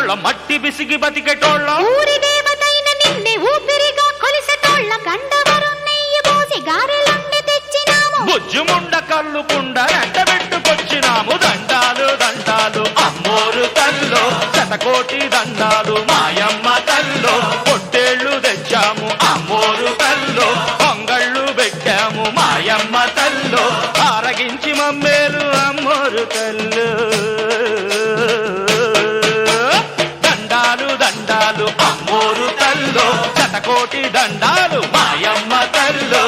బతికేటోళ్ళ మట్టి బిసిగి బతికేటోళ్ళ ఊరి దేవతైన నిన్నే ఊపిరిగా కొలిసేటోళ్ళ గండవరం నెయ్యి పోసి గారెలండి తెచ్చినాము బుజ్జుముండ కల్లుకుండ ఎండబెట్టుకొచ్చినాము దండాలు దండాలు అమ్మోరు తల్లో శతకోటి దండాలు మాయమ్మ తల్లో పొట్టేళ్లు తెచ్చాము అమ్మోరు తల్లో పొంగళ్ళు పెట్టాము మాయమ్మ తల్లో ఆరగించి మమ్మేలు అమ్మోరు తల్లు దండాలు దండాలు అమ్మోరు తల్లో శతకోటి దండాలు మాయమ్మ తల్లో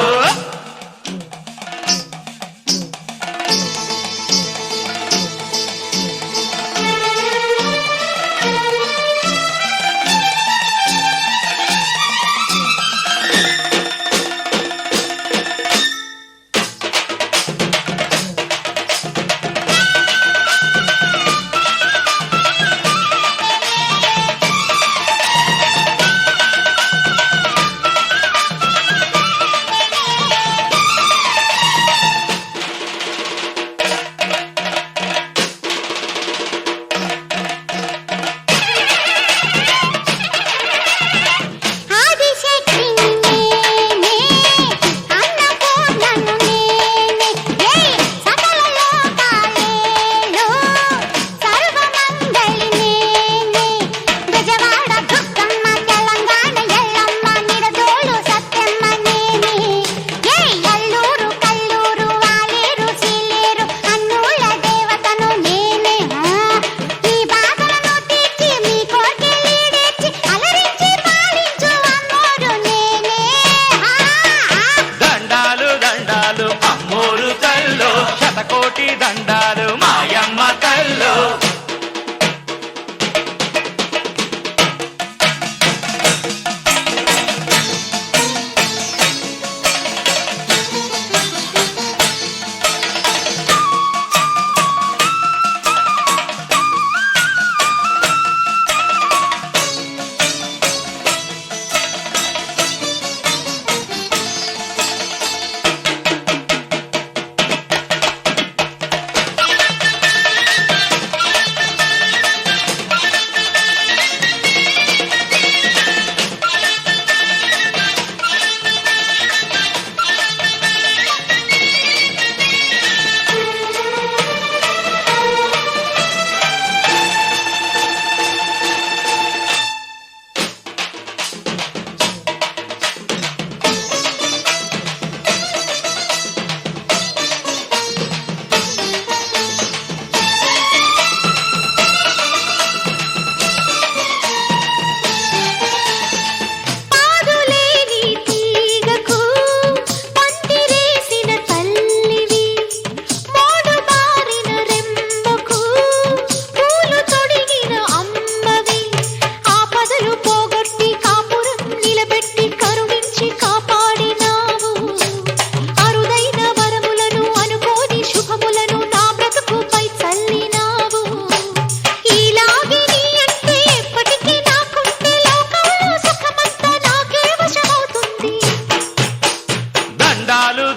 శతకోటి దండాలు మాయమ్మ తల్లో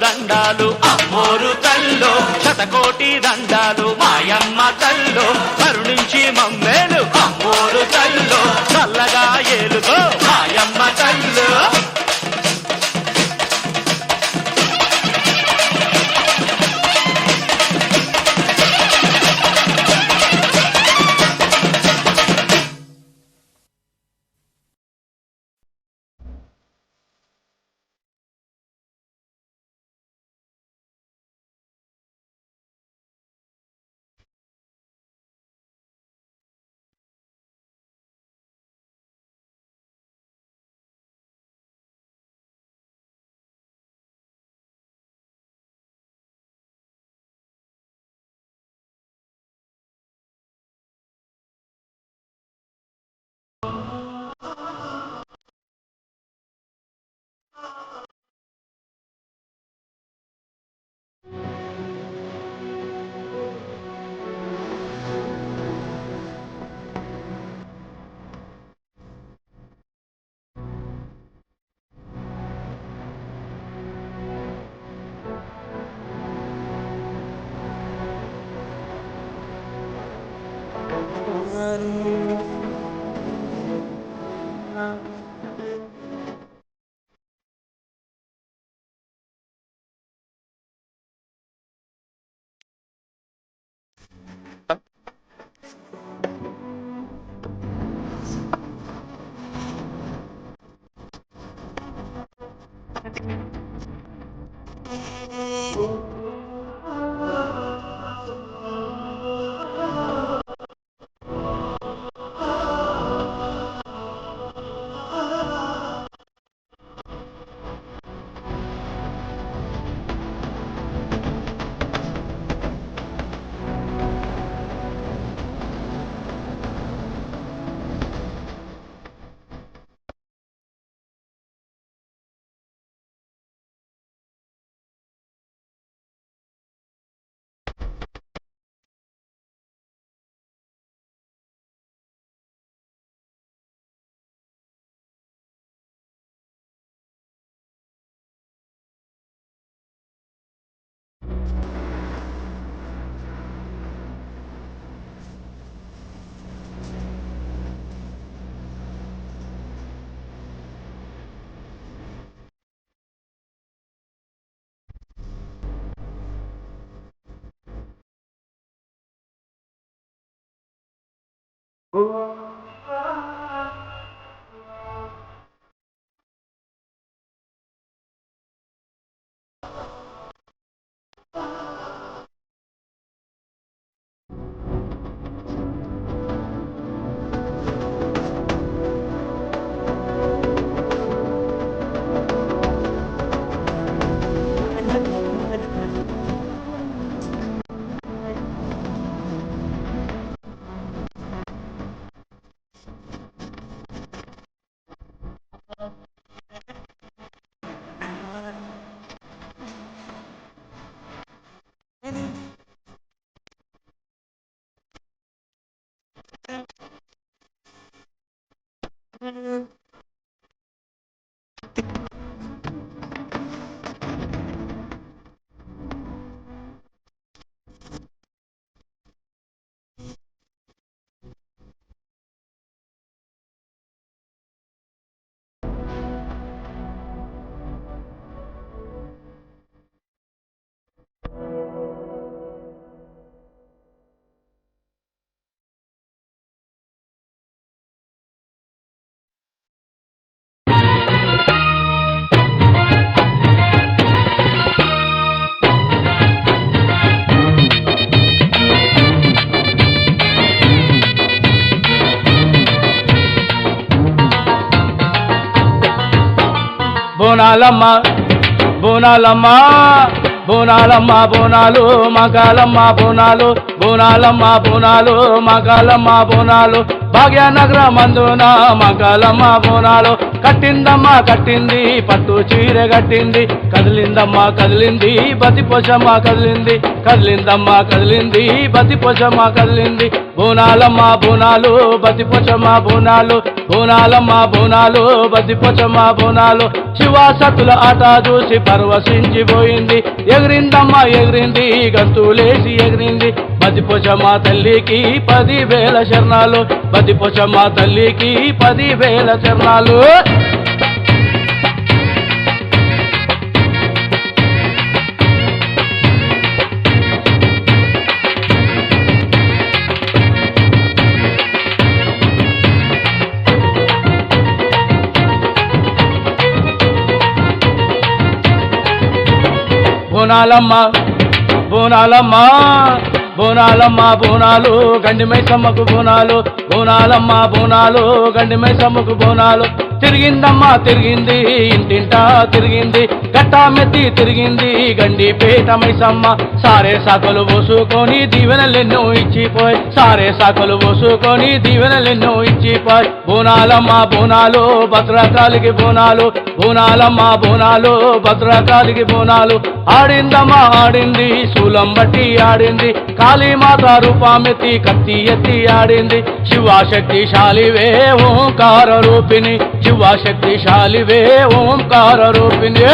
దండాలు అమ్మోరు తల్లో శతకోటి దండాలు మాయమ్మ తల్లో కరుణించి మమ్మేలు అమ్మోరు తల్లో చల్లగా ఏలుకో మాయమ్మ తల్లో బోనాలమ్మ బోనాలమ్మ బోనాలమ్మ బోనాలు మకాలమ్మ బోనాలు బోనాలమ్మ బోనాలు మకాలమ్మ బోనాలు భాగ్యనగర మందున మకాలమ్మ బోనాలు కట్టిందమ్మ కట్టింది పట్టు చీర కట్టింది కదిలిందమ్మ కదిలింది బతిపోచమ్మ కదిలింది కదిలిందమ్మ కదిలింది బతిపోచమ్మ కదిలింది బోనాలమ్మ బోనాలు బతిపోచమ్మ బోనాలు బోనాలమ్మ బోనాలు బతిపోచమ్మ బోనాలు శివాసతుల ఆట చూసి పరవశించిపోయింది ఎగిరిందమ్మ ఎగిరింది గంతులేసి ఎగిరింది బతిపోచమ్మ తల్లికి 10,000 శరణాలు బతిపోచమ్మ తల్లికి 10,000 శరణాలు బోనాలమ్మ బోనాలమ్మ బోనాలమ్మ బోనాలు గండి మైసమ్మకు బోనాలు బోనాలమ్మ బోనాలు గండి మైసమ్మకు బోనాలు తిరిగిందమ్మ తిరిగింది ఇంటింటా తిరిగింది గట్టా మెత్తి తిరిగింది గండి పేట మైసమ్మ సారే సాకలు పోసుకొని దీవెనలెన్నో ఇచ్చిపోయి సారే సాకలు పోసుకొని దీవెనలెన్నో ఇచ్చిపోయి బోనాలమ్మ బోనాలు భద్రకాలికి బోనాలు బోనాలమ్మ బోనాలు భద్రకాలికి బోనాలు ఆడిందమ్మ ఆడింది శూలం బట్టి ఆడింది కాళీమాత రూపామెత్తి కత్తి ఎత్తి ఆడింది శివశక్తిశాలివే ఓంకార రూపిణి శివశక్తిశాలివే ఓంకార రూపిణి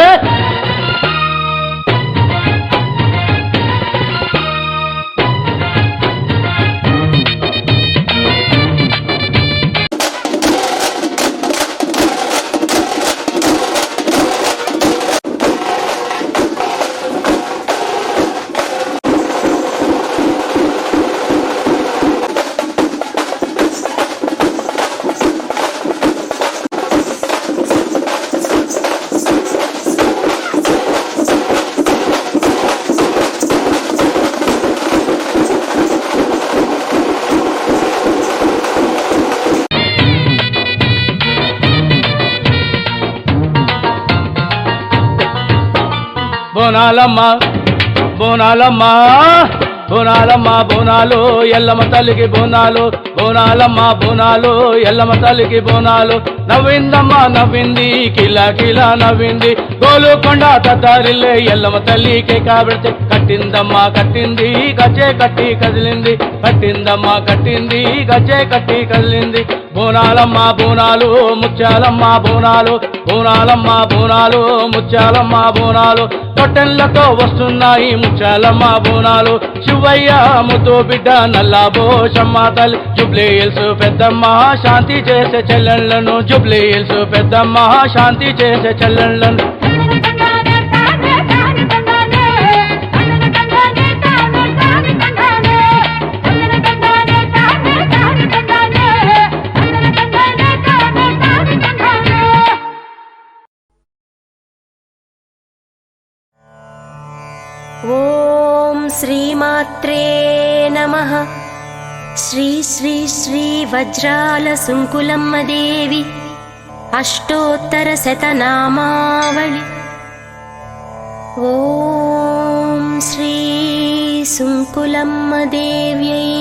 బోనాలమ్మ బోనాలమ్మ బోనాలమ్మ బోనాలు ఎల్లమ్మ తల్లికి బోనాలు బోనాలమ్మ బోనాలు ఎల్లమ్మ తల్లికి బోనాలు నవ్విందమ్మ నవ్వింది కిలా కిలా నవ్వింది గోలుకొండ తతారిల్లే ఎల్లమ్మ తల్లికి కాబడితే కట్టిందమ్మ కట్టింది గజే కట్టి కదిలింది కట్టిందమ్మ కట్టింది గజే కట్టి కదిలింది బోనాలమ్మ బోనాలు ముత్యాలమ్మ బోనాలు బోనాలమ్మ బోనాలు ముత్యాలమ్మ బోనాలు పొట్టెళ్లతో వస్తున్నాయి ముత్యాలమ్మ బోనాలు శివయ్య ముద్దు బిడ్డ నల్లా బోషమ్మ తల్లి జుబ్లీ హిల్స్ పెద్దమ్మ శాంతి చేసే చెల్లెళ్లను జుబ్లీ హిల్స్ పెద్దమ్మ శాంతి చేసే చెల్లెళ్లను శ్రీమాత్రే నమః. శ్రీ శ్రీ శ్రీ వజ్రాల సుంకులమ్మ దేవి అష్టోత్తర శతనామావళి. ఓం శ్రీ సుంకులమ్మ దేవ్యై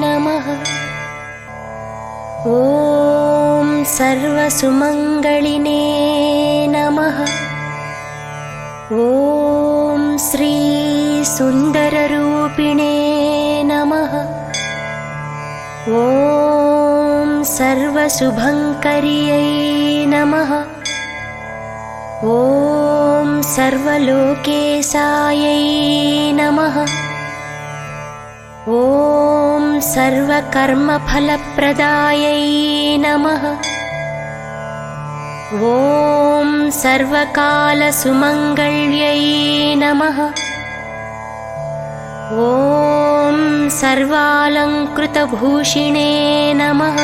నమః. ఓం సర్వసుమంగళినే నమః. ఓం శ్రీ సుందరరూపిణే నమః. ఓం సర్వశుభంకర్యై నమః. ఓం సర్వలోకేశాయై నమః. ఓం సర్వకర్మఫలప్రదాయై నమః. ఓం సర్వకాలసుమంగళ్యై నమః. ఓం సర్వాలంకృతభూషిణే నమః.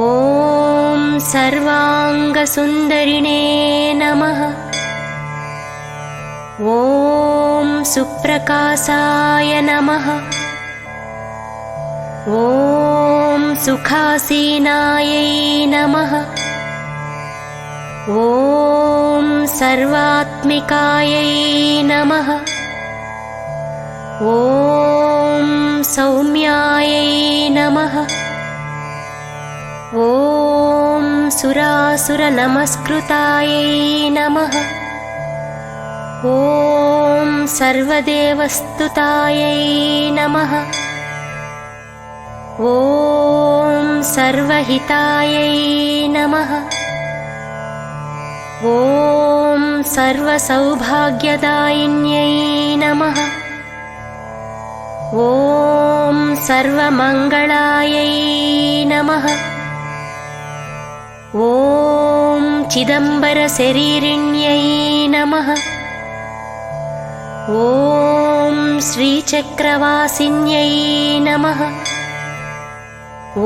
ఓం సర్వాంగసుందరిణే నమః. ఓం సుప్రకాశాయ నమః. ఓం సుఖాసీనాయై నమః. ఓం సర్వాత్మికాయై నమః. ఓం సౌమ్యాయై నమః. ఓం సురాసురనమస్కృతాయై నమః. ఓం సర్వదేవస్తుతాయై నమః. ఓం సర్వహితాయై నమః. ఓం సర్వసౌభాగ్యదాయిన్యై నమః. ఓం సర్వమంగళాయై నమః. ఓం చిదంబరశరీరిణ్యై నమః. ఓం శ్రీచక్రవాసిన్యై నమః.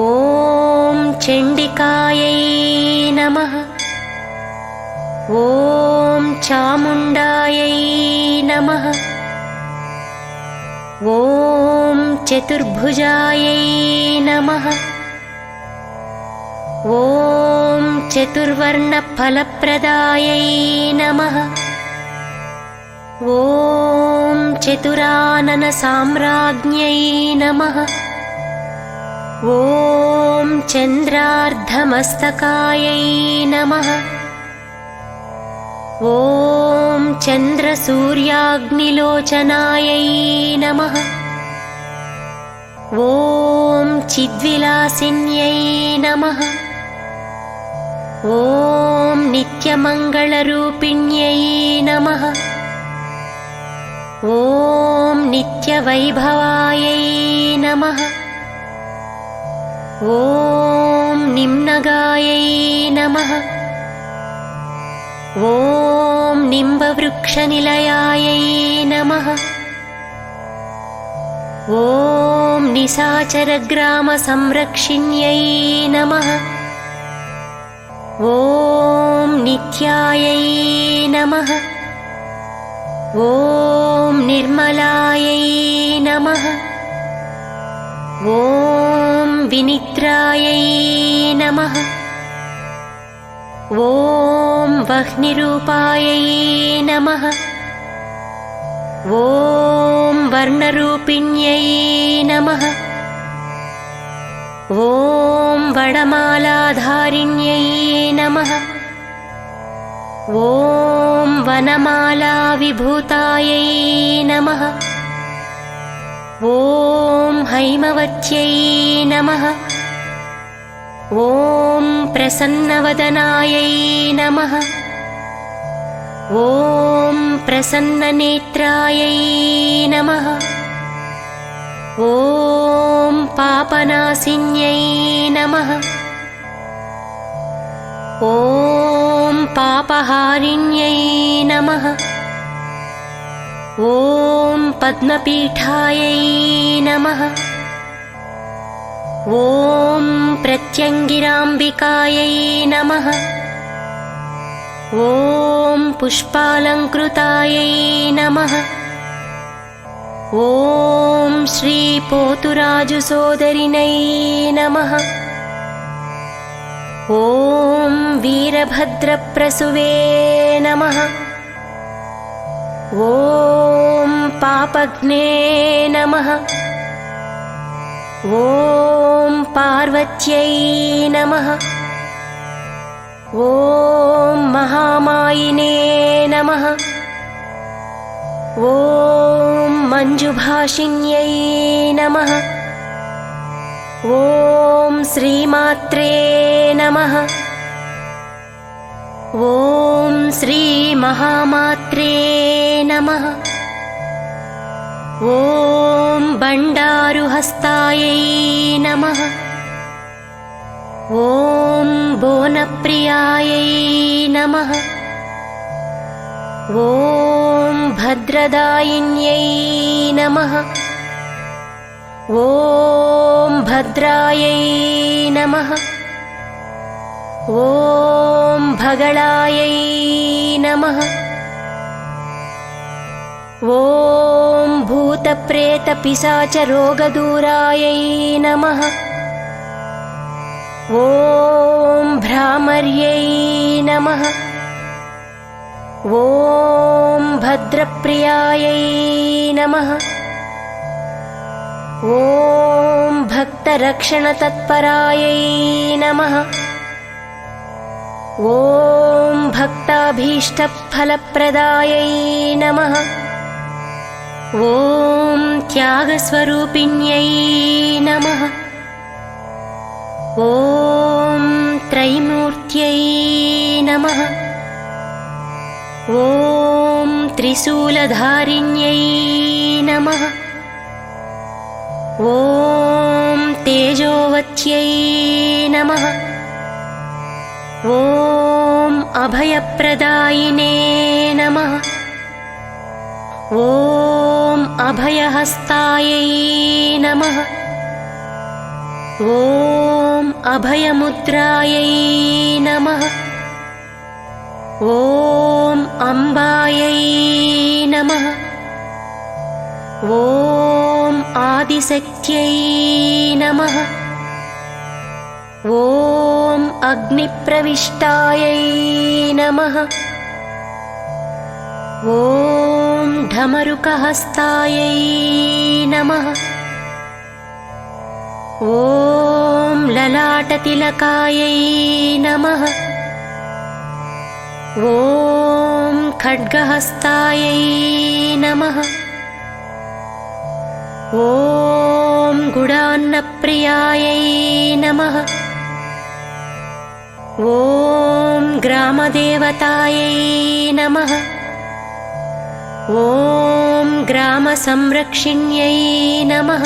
ఓం చండికాయై నమః. ఓం చాముండాయై నమః. ఓం చతుర్భుజాయై నమః. ఓం చతుర్వర్ణఫలప్రదాయై నమః. ఓం చతురాననసామ్రాజ్ఞై నమః. ఓం చంద్రార్ధమస్తకాయై నమః. ఓం చంద్రసూర్యాగ్నిలోచనాయై నమః. ఓం చిద్విలాసిన్యై నమః. ఓం నిత్యమంగళరూపిణ్యై నమః. ఓం నిత్యవైభవాయై నమః. ఓం నిమ్నగాయై నమః. ఓం నింబవృక్షనిలయాయై నమః. ఓం నిశాచరగ్రామసంరక్షిణ్యై నమః. ఓం నిత్యాయై నమః. ఓం నిర్మలాయై నమః. ఓం వినిద్రాయై నమః. ఓం వహ్నిరూపాయై నమః. ఓం వర్ణరూపిణ్యై నమః. ఓం వడమాలాధారిణ్యై నమః. ఓం వనమాలావిభూతాయై నమః. ఓం హైమవత్యై నమః. ఓం ప్రసన్నవదనాయై నమః. ఓం ప్రసన్ననేత్రాయై నమః. ఓం పాపనాశిన్యై నమః. ఓం పాపహారిణ్యై నమః. ఓం పద్మపీఠాయై నమః. ఓం ప్రత్యంగిరాంబికాయై నమః. ఓం పుష్పాలంకృతాయై నమః. ఓం శ్రీ పోతురాజు సోదరినై నమః. ఓం వీరభద్రప్రసువే నమః. ఓం పాపఘ్నే నమః. ఓం పార్వత్యై నమః. ఓం మహామాయినే నమః. ఓం మంజుభాషిణ్యై నమః. ఓం శ్రీమాత్రే నమః. ఓం శ్రీ మహామాత్రే నమః. ఓం బండారుహస్తాయై నమః. ఓం బోనప్రియాయై నమః. ఓం భద్రదాయిన్యై నమః. ఓం భద్రాయై నమః. ఓం భగళాయై నమః. ఓం భూతప్రేతపిశాచరోగదూరాయై నమః. ఓం భ్రామర్యై నమః. ఓం భద్రప్రియాయై నమః. ఓం భక్తరక్షణతత్పరాయై నమః. ఓం భక్తాభీష్టఫలప్రదాయై నమః. ఓం త్యాగస్వరూపిణ్యై నమః. ఓం త్రైమూర్త్యై నమః. ఓం త్రిశూలధారిణ్యై నమః. ఓం తేజోవత్యై నమః. ఓం అభయప్రదాయినే నమః. ఓం అభయహస్తాయై నమః. ఓం అభయముద్రాయై నమః. ఓం అంబాయై నమః. ఓం ఆదిశక్త్యై నమః. ఓం అగ్నిప్రవిష్టాయై నమః. ఓం ఢమరుకహస్తాయై నమః. ఓం లలాటతిలకాయై నమః. ఓం ఖడ్గహస్తాయై నమః. ఓం గుడాన్నప్రియాయై నమః. ఓం గ్రామదేవతాయై నమః. ఓం గ్రామసంరక్షిణ్యై నమః.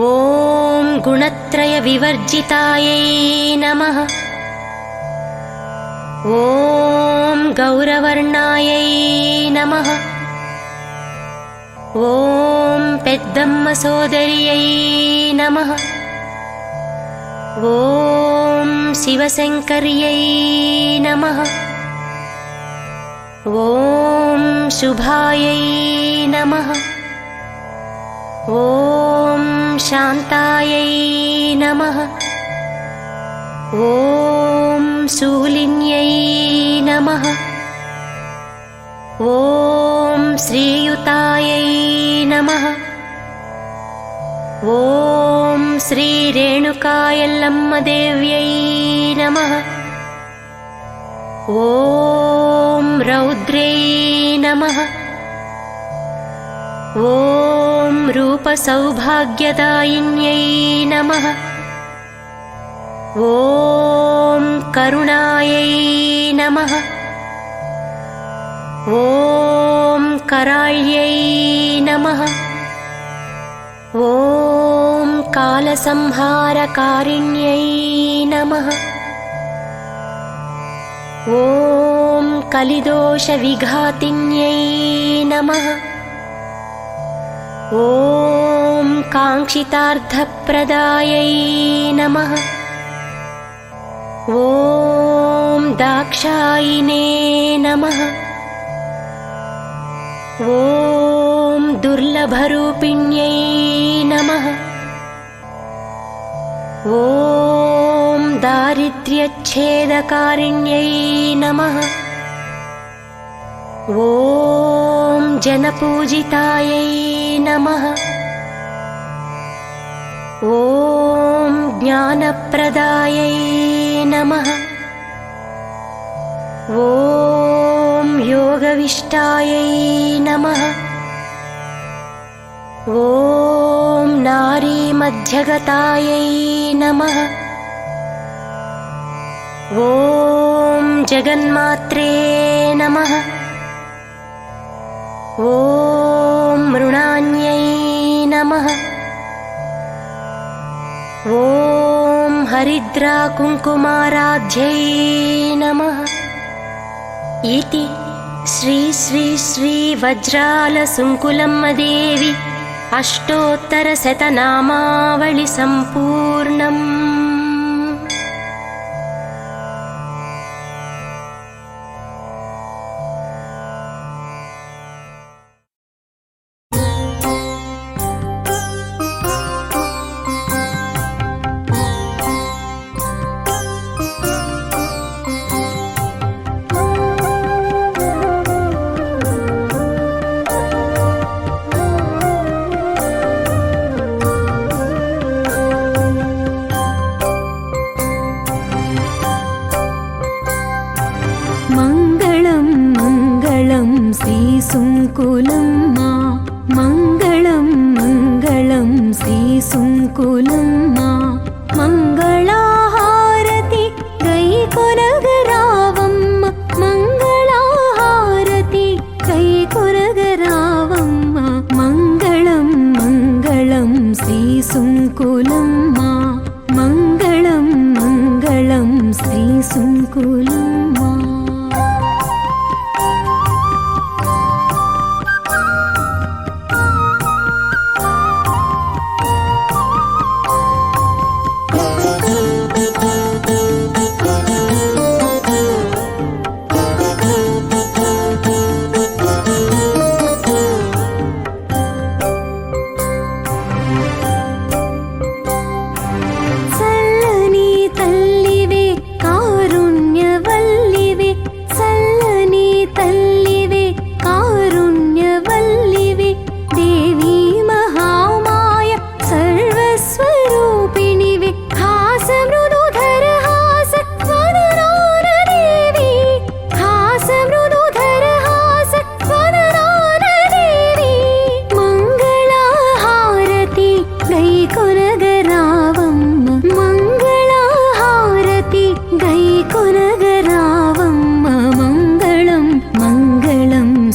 ఓం గుణత్రయవివర్జితాయై నమః. ఓం గౌరవర్ణాయై నమః. ఓం పెద్దమ్మ సోదర్యై నమః. ఓం శివశంకర్యై నమః. ఓం శుభాయై నమః. ఓం శాంతాయై నమః. ఓం శూలిన్యై నమః. ఓం శ్రీయుతాయై నమః. ఓం శ్రీ రేణుకాయల్లమ్మదేవ్యై నమః. ఓం రౌద్ర్యై నమః. ఓం రూపసౌభాగ్యదాయిన్యై నమః. ఓం కరుణాయై నమః. ఓం कराळ्यै नमः। ॐ कालसंहारकारिण्यै नमः। ॐ कलिदोषविघातिन्यै नमः। ॐ काङ्क्षितार्थप्रदायै नमः। ॐ दाक्षायिने नमः। ॐ दुर्लभरूपिण्यै नमः। ॐ दारिद्र्यच्छेदकारिण्यै नमः। ॐ जनपूजितायै नमः। ॐ ज्ञानप्रदायै नमः। ॐ योगविष्टायै नमः। ॐ नारीमध्यगतायै नमः। ॐ जगन्मात्रे नमः। ॐ मृणान्यै नमः। ॐ हरिद्राकुङ्कुमाराध्यै नमः। इति श्री श्री श्री वज्रालसुङ्कुलम्मदेवी अष्टोत्तरशतनामावळि सम्पूर्णम्। मङ्गलं मङ्गलं श्रीसुङ्कुलम्मा मङ्गलं मङ्गलं श्रीसुङ्कुलम्मा मङ्गलाहारति गैकोनगरावम्म मङ्गलाहारति गैकोनगरावम्म मङ्गलं मङ्गलं श्रीसुङ्कुलम्मा मङ्गलं मङ्गलं श्रीसुङ्कुलम्मा।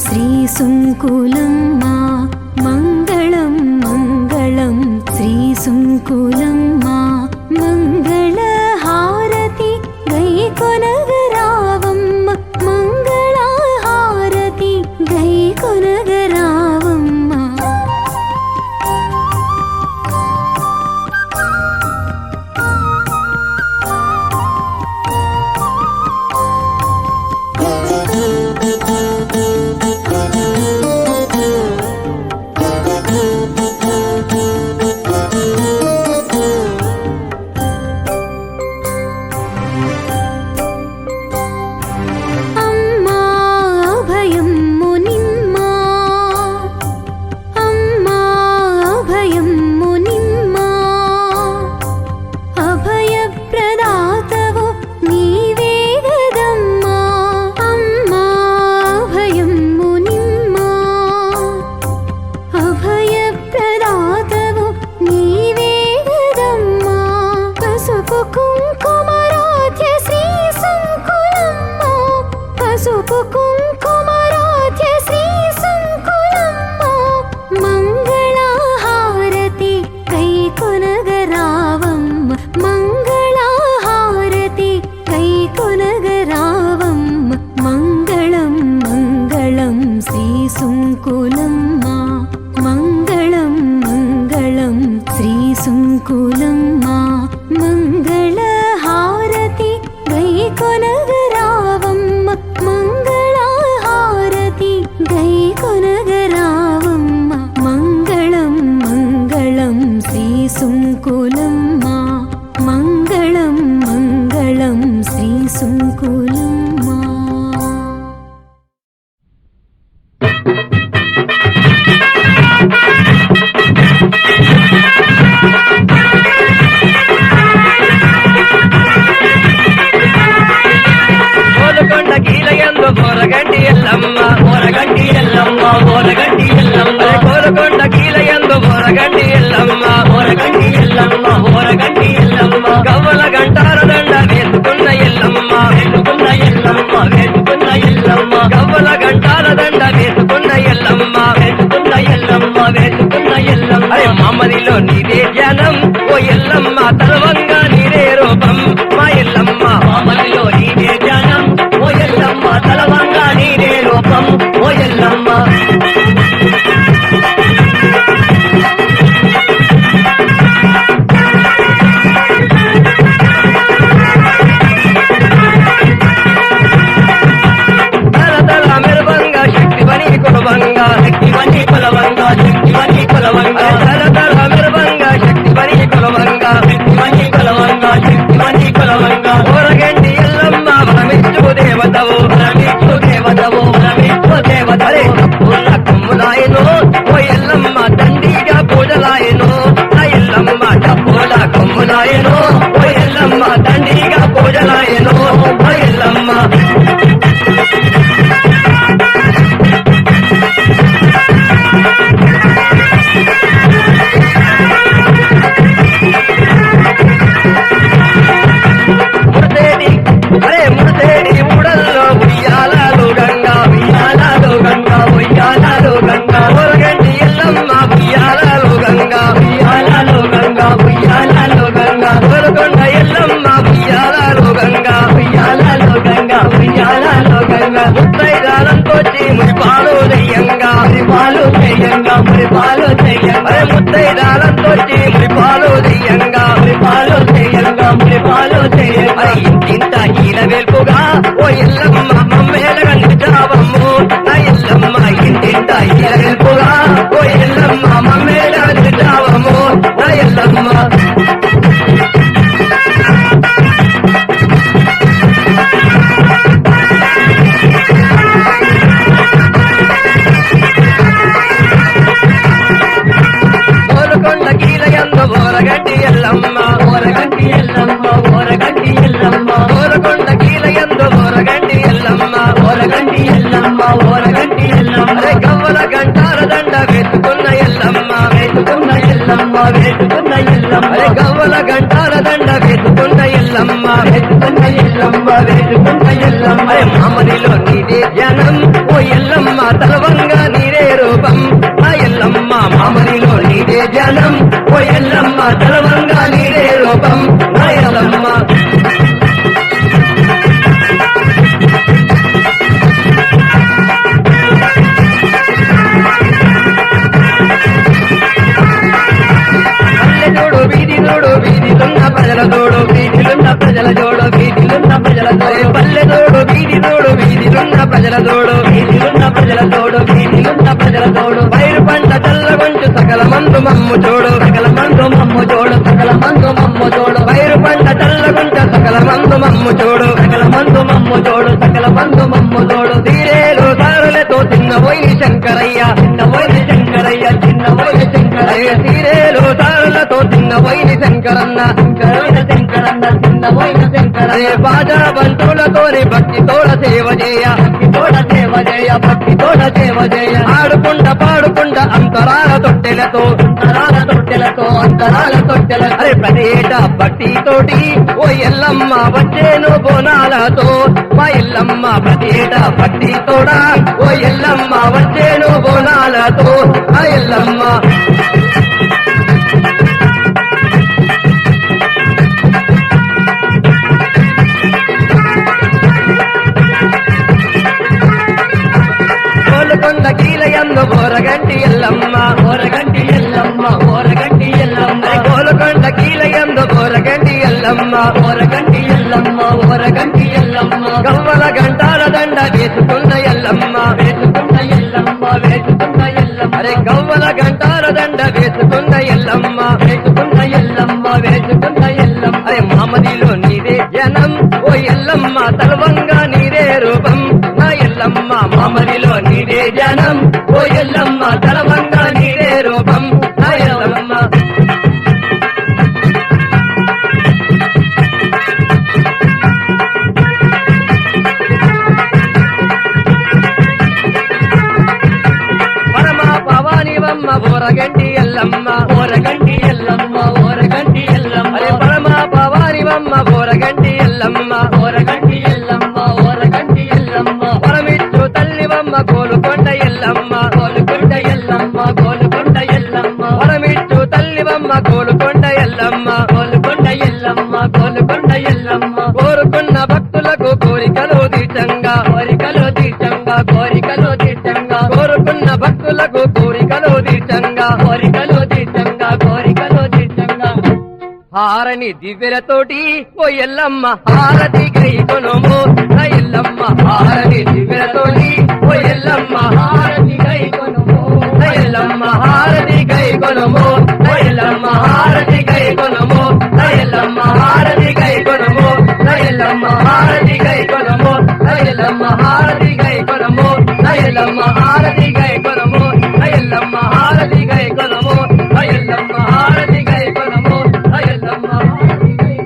श्रीसुङ्कुलम्मा मङ्गलं मङ्गलं श्रीसुङ्कुलम्मा मङ्गलहारति गैकोनगरावम्म मङ्गलहारति गैकोनगरावम्म। श्रीसुङ्कुलम्मा मङ्गलं मङ्गलं श्रीसुङ्कुलम्मा मङ्गलहारति गैकोनगरावम्म मङ्गलहारति गैकोनगरावम्म గవ్వల గంటాల దండ వేసుకున్న ఎల్లమ్మ వేసుకున్న ఎల్లమ్మ వేసుకున్న ఎల్లమ్మ గవ్వల గంటాల దండ వేసుకున్న ఎల్లమ్మ వేసుకున్న ఎల్లమ్మ వేసుకున్న ఎల్లమ్మ మామదిలో నీదే జ్ఞానం ఓ ఎల్లమ్మ తలవంగా నీదే రూపం మా ఎల్లమ్మ మామదిలో నీదే జ్ఞానం ఓ ఎల్లమ్మ తలవంగా నీదే రూపం ఓ ఎల్లమ్మ శక్తివని కులవంగా శక్తివని కులవంగా తల మెరువంగా శక్తివని కులవంగా శక్తివని కులవంగా శక్తివని కులవంగా ఊరగంటి ఎల్లమ్మ వరమిచ్చు దేవతవు వరమిచ్చు దేవతవు వరమిచ్చు దేవతరే పూల కొమ్ములాయను ఓ ఎల్లమ్మ దండిగా పూజలాయను ఆ ఎల్లమ్మ డబ్బుల కొమ్ములాయను ఓ ఎల్లమ్మ దండిగా పూజలాయను ఓ ఎల్లమ్మ ముడితేడి ఊడల్లో ఉయ్యాలాలు గంగా ఉయ్యాలాలు గంగా ఉయ్యాలాలు గంగా ఊరగంటి ఎల్లమ్మ ఉయ్యాలాలు గంగా ఉయ్యాలాలు గంగా ఉయ్యాలాలు గంగా ఊరకొండ ఎల్లమ్మ ఉయ్యాలాలు గంగా ఉయ్యాలాలు గంగా ఉయ్యాలాలు గంగా ముత్తైదాలంతో మురిపాలు దెయ్యంగా మురిపాలు దెయ్యంగా మురిపాలు దెయ్యంగా ముత్తైదాలంతో మురిపాలు దెయ్యంగా మురిపాలు దెయ్యంగా మురిపాలు దెయ్యంగా ఇంత ఈల వెల్పుగా ఓ ఎల్లమ్మ మమ్మేలగా నిజావమ్ము నా ఎల్లమ్మ ఇంటింత ఈల వెల్పుగా ఓ ఎల్లమ్మ మమ్మేలగా నిజావమ్ము నా ఎల్లమ్మ ఓరకొండ కీలయందు ఓరగంటి ఎల్లమ్మ ఓరగంటి ఎల్లమ్మ ఓరగంటి ఎల్లమ్మ ఓరకొండ కీలయందు ఓరగంటి ఎల్లమ్మ ఓరగంటి ఎల్లమ్మ ఓరగంటి ఎల్లమ్మ గవ్వల గంటాల దండ వేసుకున్న ఎల్లమ్మ వేసుకున్న ఎల్లమ్మ వేసుకున్న ఎల్లమ్మ గవ్వల గంటాల దండ వేసుకున్న ఎల్లమ్మ వేసుకున్న ఎల్లమ్మ వేసుకున్న ఎల్లమ్మ మామదిలో నీదే జ్ఞానం ఓ ఎల్లమ్మ తలవంగా నీరే రూపం ఆ ఎల్లమ్మ మామదిలో నీదే జ్ఞానం ఓ ఎల్లమ్మ తలవంగా నీరే రూపం ఆ ఎల్లమ్మ పల్లె వీధిలోడు వీధిలున్న ప్రజల తోడు వీధిలున్న ప్రజల జోడు వీధిలున్న ప్రజల తోడు పల్లెదోడు వీధిలోడు వీధిలున్న ప్రజల తోడు వీధిలున్న ప్రజల తోడు వీధిలున్న ప్రజల తోడు పైరు పంట చల్లగొంచు సకల మందు మమ్ము చూడు సకల మందు మమ్ము చూడు సకల మందు మమ్ము చూడు పైరు పంట చల్లగొంచ సకల మందు మమ్ము చూడు సకల మందు మమ్ము చూడు సకల మందు మమ్ము చూడు తీరేలు దారులతో చిన్న పోయి శంకరయ్య చిన్న పోయి శంకరయ్య చిన్న పోయి శంకరయ్య తీరేలు దారులతో చిన్న పోయి శంకరన్న శంకరయ్య శంకరన్న చిన్న పోయి శంకరయ్య బాజా బంతులతోని భక్తి తోడ సేవ చేయ భక్తి తోడ సేవ చేయ భక్తి తోడ సేవ చేయ ఆడుకుంట పాడుకుంట అంతరాల తొట్టెలతో అంతరాల తొట్టెలతో అంతరాల తొట్టెల అరే ప్రదేట భక్తి తోటి ఓ ఎల్లమ్మ వచ్చేను బోనాలతో మా ఎల్లమ్మ ప్రదేట భక్తి తోడా ఓ ఎల్లమ్మ వచ్చేను బోనాలతో ఆ ఎల్లమ్మ కోలుకొండ కీలయందు ఓరగంటి ఎల్లమ్మ ఓరగంటి ఎల్లమ్మ ఓరగంటి ఎల్లమ్మ కోలుకొండ కీలయందు ఓరగంటి ఎల్లమ్మ ఓరగంటి ఎల్లమ్మ ఓరగంటి ఎల్లమ్మ గవ్వల గంటాల దండ వేసుకున్న ఎల్లమ్మ వేసుకున్న ఎల్లమ్మ వేసుకున్న ఎల్లమ్మ అరే గవ్వల గంటాల దండ వేసుకున్న ఎల్లమ్మ వేసుకున్న ఎల్లమ్మ వేసుకున్న ఎల్లమ్మ అరే మామదిలో నీదే జనం ఓ ఎల్లమ్మ తలవంగా నీదే రూపం నా ఎల్లమ్మ మామదిలో నీదే జనం ఓ ఎల్లమ్మ తలవంగా నీదే రూపం నా ఎల్లమ్మ పరమా పవానివమ్మ ఓరగంటి ఎల్లమ్మ ఓరగంటి ఎల్లమ్మ ఓరగంటి ఎల్లమ్మ అరే పరమా పవానివమ్మ కోరికలు తీర్చంగా కోరికలు తీర్చంగా హారని దివ్యలతోటి ఓ ఎల్లమ్మ హారతి గై కొనుము నా ఎల్లమ్మ హారని దివ్యలతోటి ఓ ఎల్లమ్మ హారతి గై కొనుము నా ఎల్లమ్మ హారతి గై కొనుము నా ఎల్లమ్మ హారతి గై కొనుము నా ఎల్లమ్మ హారతి గై కొనుము నా ఎల్లమ్మ హారతి గై కొనుము నా ఎల్లమ్మ హారతి గై కొనుము నా ఎల్లమ్మ హారతి గై కొనుము నా ఎల్లమ్మ హారతి గై కొనుము నా ఎల్లమ్మ హారతి గై కొనుము నా ఎల్లమ్మ హారతి గై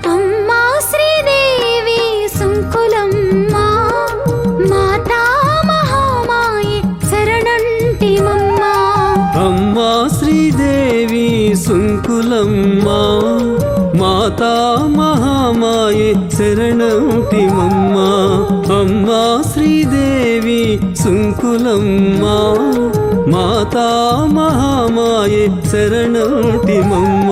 అమ్మా శ్రీదేవి సుంకులమ్మ మాతా మహామాయి శరణంటిమమ్మ అమ్మా శ్రీదేవి సుంకులమ్మ మాతా మహామాయే శరణంటిమమ్మ అమ్మా శ్రీదేవి సుంకులమ్మ మాతా మహామాయే శరణంటిమమ్మ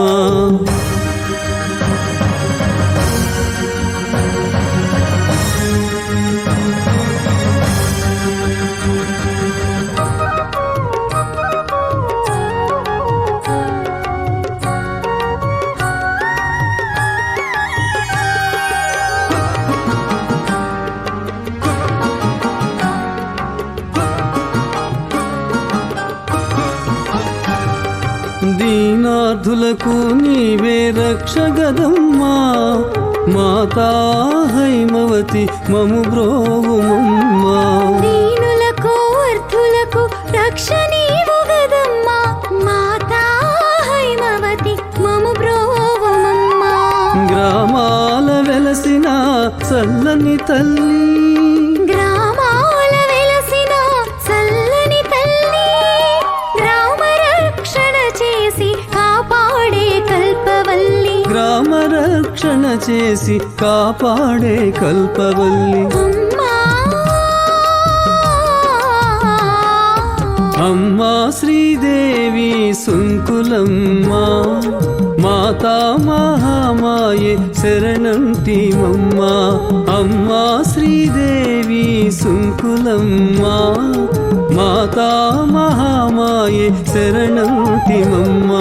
దీనార్థులకు నీవే రక్షగదమ్మా మాతా హైమవతి మము బ్రోవుమమ్మా దీనులకు అర్థులకు రక్ష నీవు గదమ్మా మాతా హైమవతి మము బ్రోవమమ్మ గ్రామాల వెలసిన చల్లని తల్లి గ్రామాల వెలసిన చల్లని తల్లి గ్రామ రక్షణ చేసి కాపాడే కల్పవల్లి గ్రామ రక్షణ చేసి కాపాడే కల్పవల్లి అమ్మా అమ్మా శ్రీదేవి సుంకులమ్మ మాతా మహామాయే శరణంటిమమ్మ అమ్మా శ్రీదేవి సుంకులమ్మ మాతా మహామాయే శరణంటిమమ్మ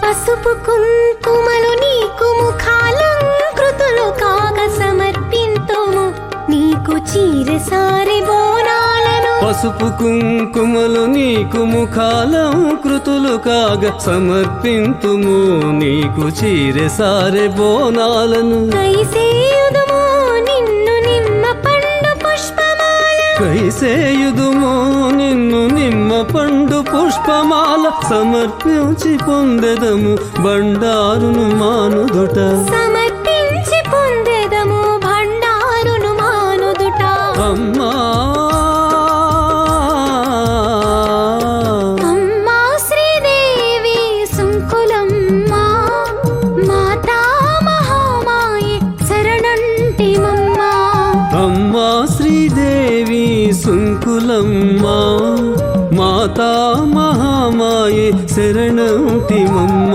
పసుపు కుంకుమలు నీకు ముఖాలంకృతులు కాగ సమర్పింతుము నీకు చీరసారి బోనాలను పసుపు కుంకుమలు నీకు ముఖాలంకృతులు కాగా సమర్పింతుము నీకు చీరెసారె బోనాలను కైసేయుదుము నిన్ను నిమ్మ పండు పుష్పమాల కైసేయుదుము నిన్ను నిమ్మ పండు పుష్పమాల సమర్పించి పొందెదము బండారును మానుదుట సమర్పించి పొందెదము భండారును మానుదుట అమ్మా అమ్మా శ్రీదేవి సుంకులమ్మ మాతా మహామాయి శరణంటిమమ్మ అమ్మా శ్రీదేవి సుంకులమ్మ మాతా మహామాయే శరణంటిమమ్మ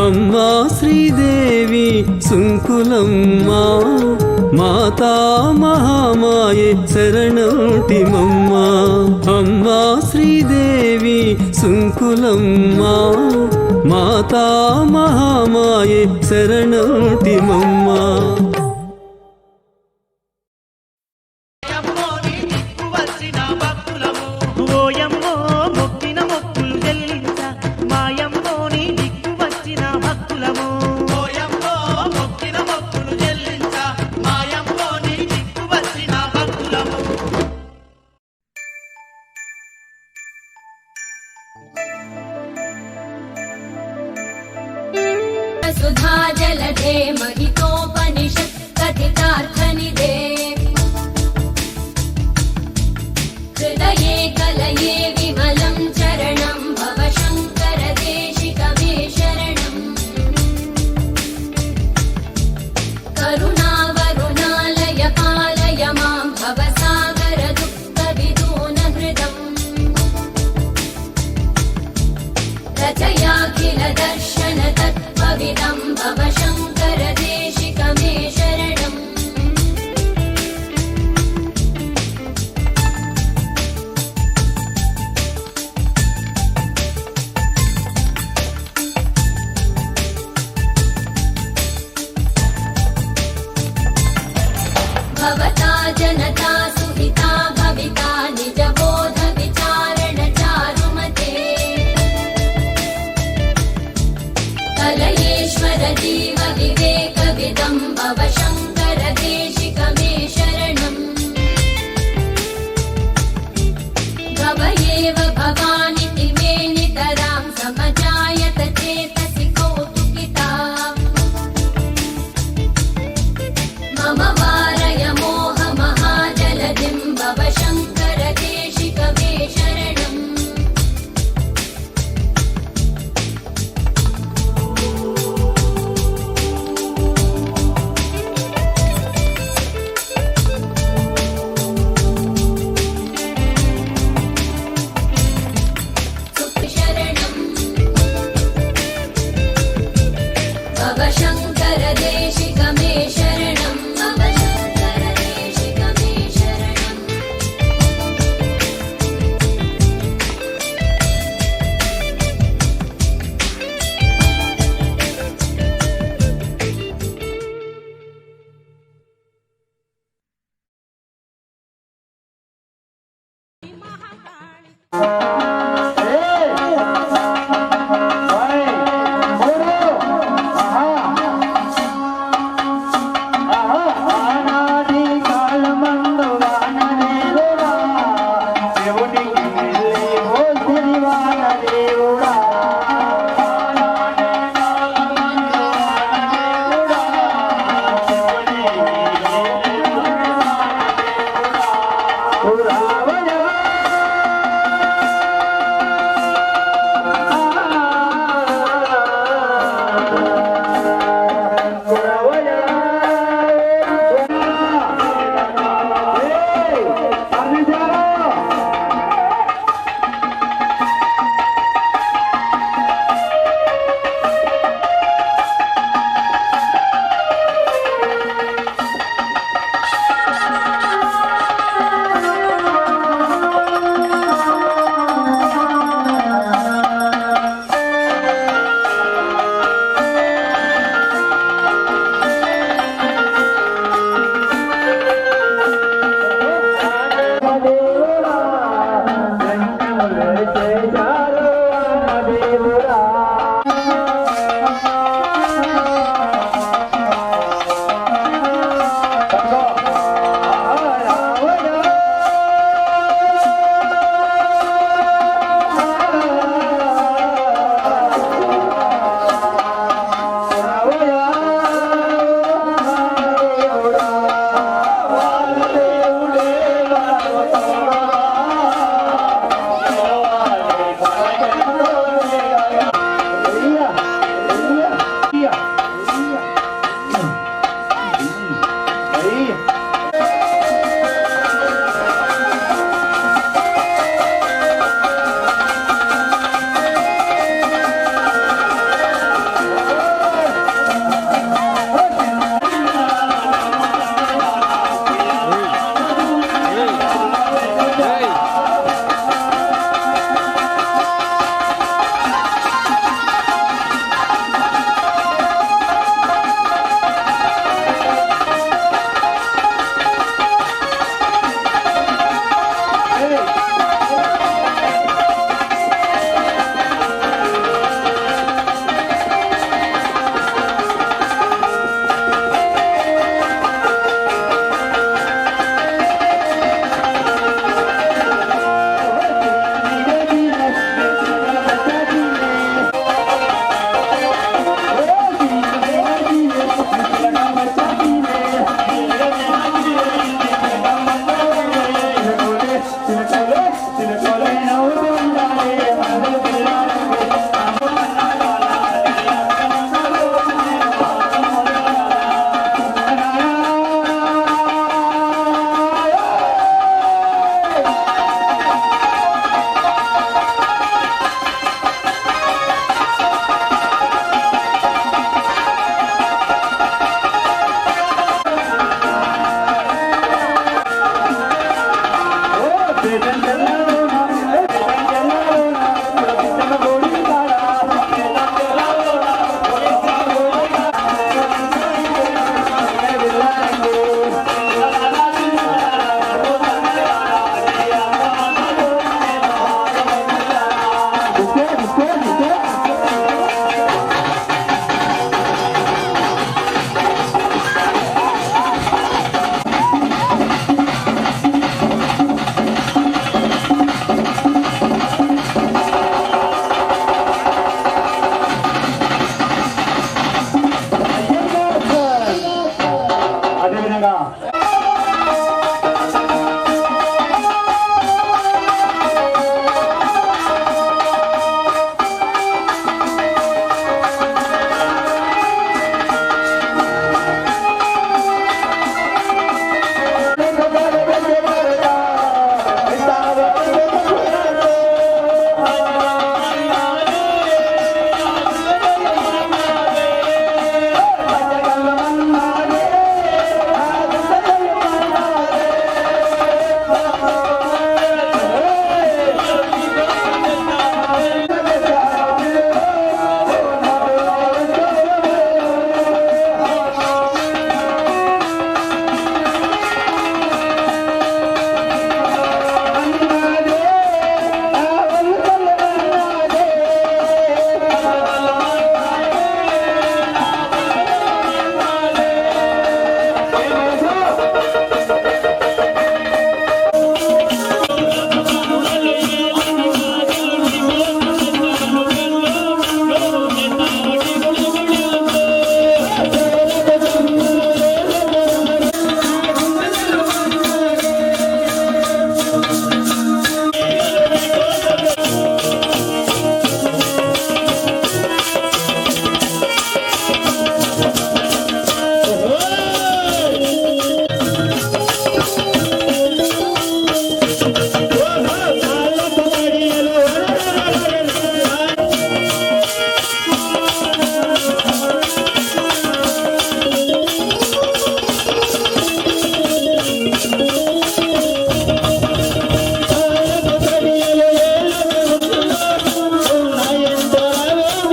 అమ్మా శ్రీదేవి సుంకులమ్మ మాతా మహామాయే శరణంటిమమ్మ అమ్మా శ్రీదేవి సుంకులమ్మ మాతా మహామాయే శరణంటిమమ్మ सुधा जलधे महितोपनिषत् कथितार्थनिधे हृदये कलये विमलं चरणं भव शङ्कर देशिकमे शरणम् करुणावरुणालय पालय मां भवसागर दुःखविदून हृदम् रचयाखिल दर्शन तत्त्वविदं भव शङ्कर देशिकमे शरणम् भवता जनता सुहिता भविता निजबोध विचारण चारुमते कलयेश्वर जीव विवेकविदं भव शङ्कर देशिकमे शरणम् भव एव भवानिति मे नितरां समजायत चेतसि कौतुकिता मम वारय मोहमहाजलधिं भव शङ्कर देशिकमे शरणम् सुखशरणम् भव शङ्कर देशिकमे शरणम् भव शङ्कर देशिकमे शरणम् ఆనాది కాలమందు వానదేవుడా శివునికి వెళ్ళి ఓ సిరివాన దేవుడా